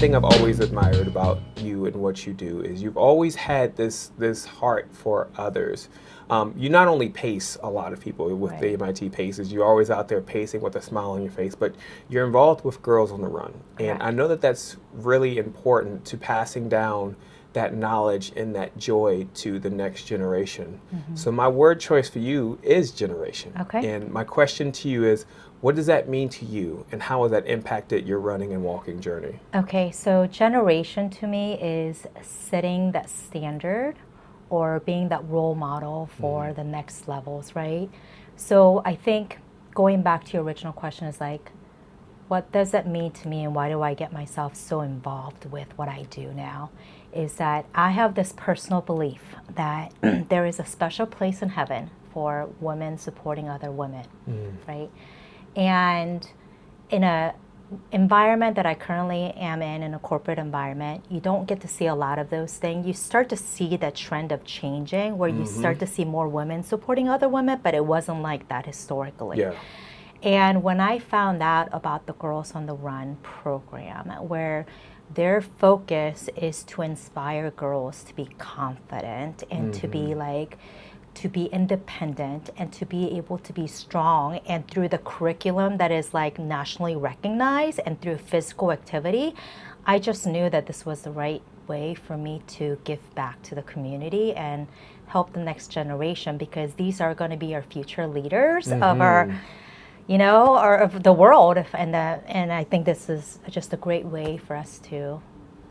thing I've always admired about you and what you do is you've always had this heart for others. You not only pace a lot of people with the MIT paces, you're always out there pacing with a smile on your face, but you're involved with Girls on the Run. And I know that that's really important to passing down that knowledge and that joy to the next generation. So my word choice for you is generation. And my question to you is, what does that mean to you, and how has that impacted your running and walking journey? Okay, so generation to me is setting that standard or being that role model for the next levels, right? So I think going back to your original question is like, what does that mean to me and why do I get myself so involved with what I do now? Is that I have this personal belief that there is a special place in heaven for women supporting other women, right? And in a environment that I currently am in a corporate environment, you don't get to see a lot of those things. You start to see the trend of changing where you start to see more women supporting other women, but it wasn't like that historically. And when I found out about the Girls on the Run program, where their focus is to inspire girls to be confident and to be like, to be independent and to be able to be strong, and through the curriculum that is like nationally recognized and through physical activity, I just knew that this was the right way for me to give back to the community and help the next generation, because these are going to be our future leaders of our, you know, or of the world. And I think this is just a great way for us to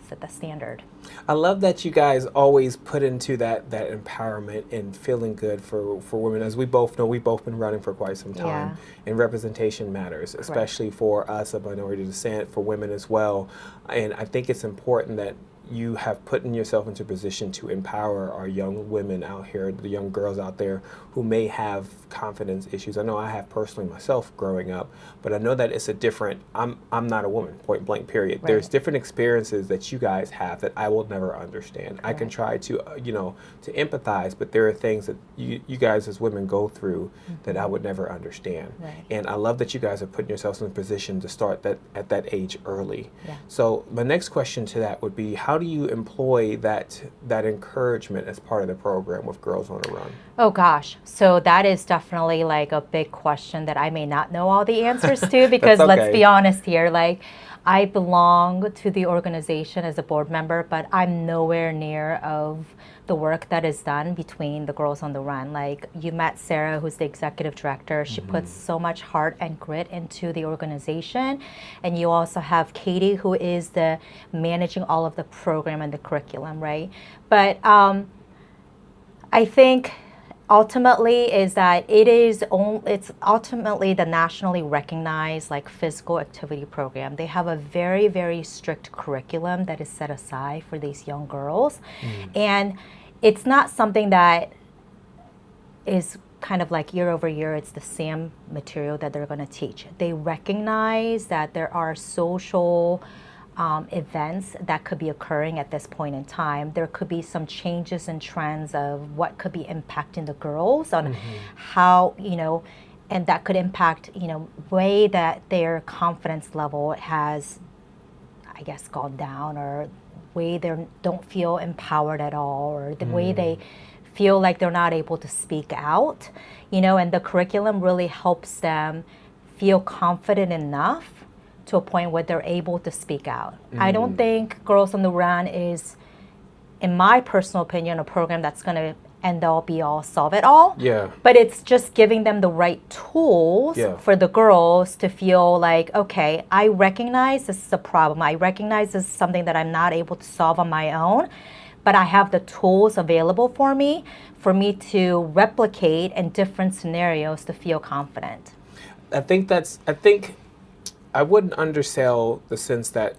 set the standard. I love that you guys always put into that empowerment and feeling good for women. As we both know, we've both been running for quite some time, and representation matters, especially for us of minority descent, for women as well. And I think it's important that you have put yourself into a position to empower our young women out here, the young girls out there who may have confidence issues. I know I have personally myself growing up, but I know that it's a different, I'm not a woman, point blank period. There's different experiences that you guys have that I will never understand. I can try to, you know, to empathize, but there are things that you guys as women go through that I would never understand. And I love that you guys are putting yourselves in a position to start that at that age early. So my next question to that would be, how do you employ that encouragement as part of the program with Girls on the Run? Oh gosh, so that is definitely like a big question that I may not know all the answers to, because let's be honest here, like I belong to the organization as a board member, but I'm nowhere near of the work that is done between the Girls on the Run. Like you met Sarah, who's the executive director. She puts so much heart and grit into the organization. And you also have Katie, who is the managing all of the program and the curriculum, right? But I think ultimately is that it's ultimately the nationally recognized like physical activity program. They have a very, very strict curriculum that is set aside for these young girls. And it's not something that is kind of like year over year, it's the same material that they're going to teach. They recognize that there are social events that could be occurring at this point in time. There could be some changes and trends of what could be impacting the girls on how, you know, and that could impact, you know, way that their confidence level has, I guess, gone down, or way they don't feel empowered at all, or the way they feel like they're not able to speak out, you know, and the curriculum really helps them feel confident enough to a point where they're able to speak out. I don't think Girls on the Run is, in my personal opinion, a program that's going to end all be all, solve it all. But it's just giving them the right tools for the girls to feel like, okay, I recognize this is a problem. I recognize this is something that I'm not able to solve on my own, but I have the tools available for me to replicate in different scenarios to feel confident. I think I wouldn't undersell the sense that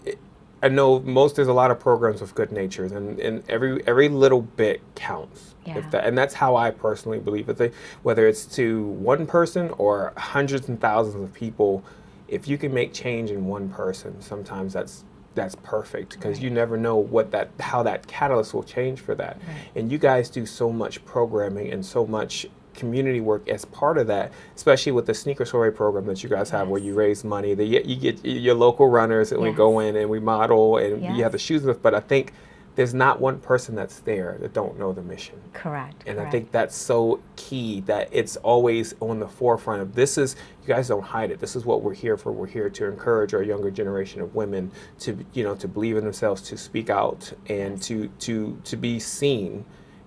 I know there's a lot of programs with good natures, and every little bit counts. And that's how I personally believe it. Whether it's to one person or hundreds and thousands of people, if you can make change in one person, sometimes that's perfect, because you never know how that catalyst will change for that. And you guys do so much programming and so much community work as part of that, especially with the Sneaker Soiree program that you guys have, where you raise money. You get your local runners, and we go in and we model, and you have the shoes with. But I think there's not one person that's there that don't know the mission. Correct. And I think that's so key, that it's always on the forefront of this. Is, you guys don't hide it. This is what we're here for. We're here to encourage our younger generation of women to, to believe in themselves, to speak out, and to be seen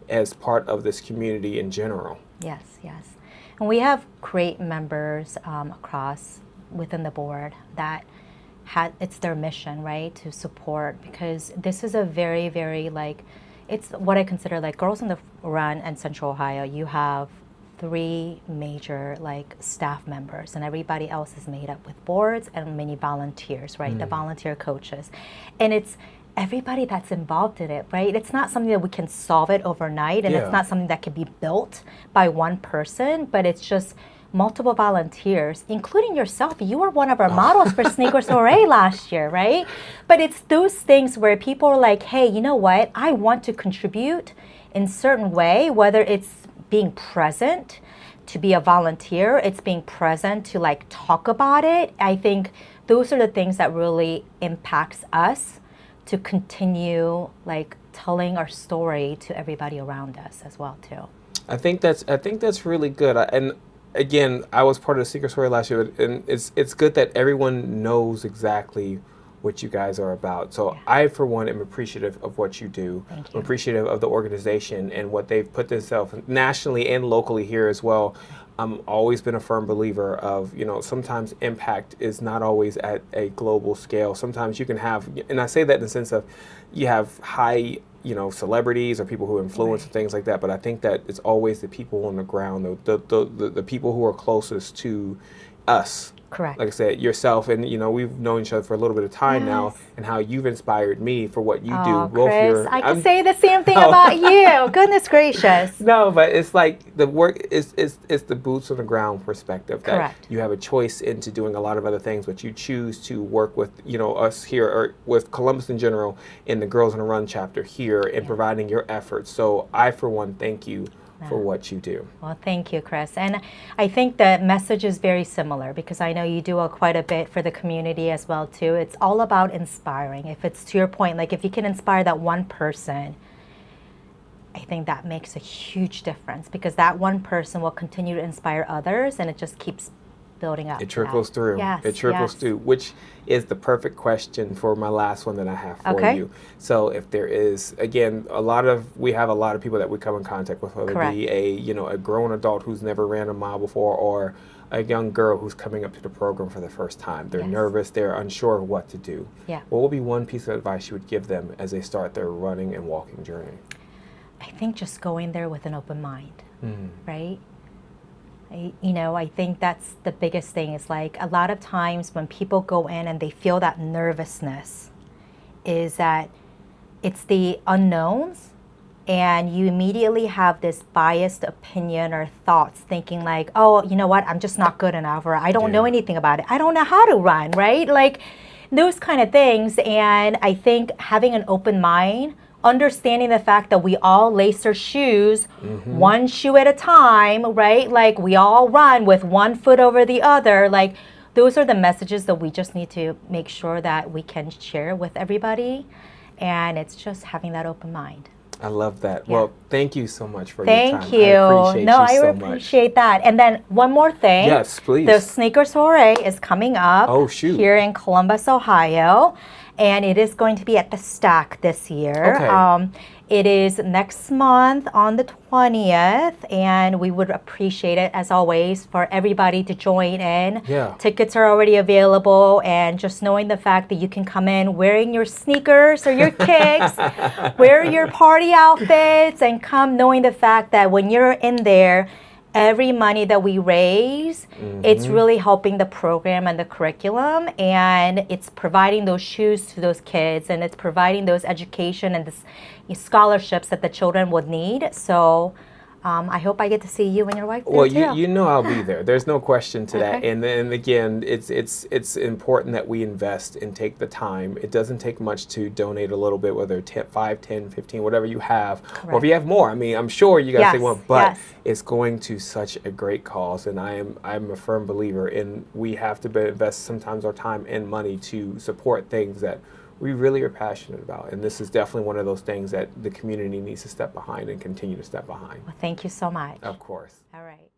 as part of this community in general. Yes, yes. And we have great members across within the board that it's their mission, right, to support, because this is a very, very, like, it's what I consider like Girls on the Run in Central Ohio. You have 3 major like staff members, and everybody else is made up with boards and many volunteers, right? The volunteer coaches. And it's everybody that's involved in it, right? It's not something that we can solve it overnight, and it's not something that can be built by one person, but it's just multiple volunteers, including yourself. You were one of our models for Sneaker Soiree last year, right? But it's those things where people are like, hey, you know what? I want to contribute in certain way, whether it's being present to be a volunteer, it's being present to like talk about it. I think those are the things that really impacts us to continue like telling our story to everybody around us as well too. I think that's really good. And again, I was part of the Sneaker Soiree last year, and it's good that everyone knows exactly what you guys are about. So I, for one, am appreciative of what you do. I'm appreciative of the organization and what they've put themselves nationally and locally here as well. I'm always been a firm believer of, sometimes impact is not always at a global scale. Sometimes you can have, and I say that in the sense of, you have high, celebrities or people who influence and things like that. But I think that it's always the people on the ground, the people who are closest to us. Correct. Like I said, yourself, and we've known each other for a little bit of time now, and how you've inspired me for what you do. Chris, I can say the same thing about you. Goodness gracious. No, but it's like the work is the boots on the ground perspective. That Correct. You have a choice into doing a lot of other things, but you choose to work with us here, or with Columbus in general, in the Girls on the Run chapter here, and providing your efforts. So I, for one, thank you for what you do. Well, thank you, Chris. And I think the message is very similar, because I know you do quite a bit for the community as well too. It's all about inspiring. If it's to your point, like if you can inspire that one person, I think that makes a huge difference, because that one person will continue to inspire others, and it just keeps building up. It trickles through. Yes, it trickles through, which is the perfect question for my last one that I have for you. So if there is, again, we have a lot of people that we come in contact with, whether it be a grown adult who's never ran a mile before, or a young girl who's coming up to the program for the first time. They're nervous, they're unsure of what to do. What would be one piece of advice you would give them as they start their running and walking journey? I think just going there with an open mind, right? I think that's the biggest thing. Is like a lot of times when people go in and they feel that nervousness, is that it's the unknowns, and you immediately have this biased opinion or thoughts, thinking like, oh, you know what, I'm just not good enough, or I don't know anything about it. I don't know how to run, right? Like those kind of things. And I think having an open mind, understanding the fact that we all lace our shoes one shoe at a time, right? Like we all run with one foot over the other. Like those are the messages that we just need to make sure that we can share with everybody. And it's just having that open mind. I love that. Well, thank you so much for your time. Thank you. I appreciate that. And then one more thing. Yes, please. The Sneaker Soiree is coming up here in Columbus, Ohio. And it is going to be at the Stack this year. It is next month on the 20th, and we would appreciate it, as always, for everybody to join in. Tickets are already available, and just knowing the fact that you can come in wearing your sneakers or your kicks, wear your party outfits, and come knowing the fact that when you're in there, every money that we raise, it's really helping the program and the curriculum, and it's providing those shoes to those kids, and it's providing those education and the scholarships that the children would need. So I hope I get to see you and your wife there well, too. you know I'll be there. There's no question to that. And then again, it's important that we invest and take the time. It doesn't take much to donate a little bit, whether 10, 5, 10, 15, whatever you have. Correct. Or if you have more. I mean, I'm sure you guys say more, but it's going to such a great cause. And I'm a firm believer in we have to invest sometimes our time and money to support things that we really are passionate about. And this is definitely one of those things that the community needs to step behind and continue to step behind. Well, thank you so much. Of course. All right.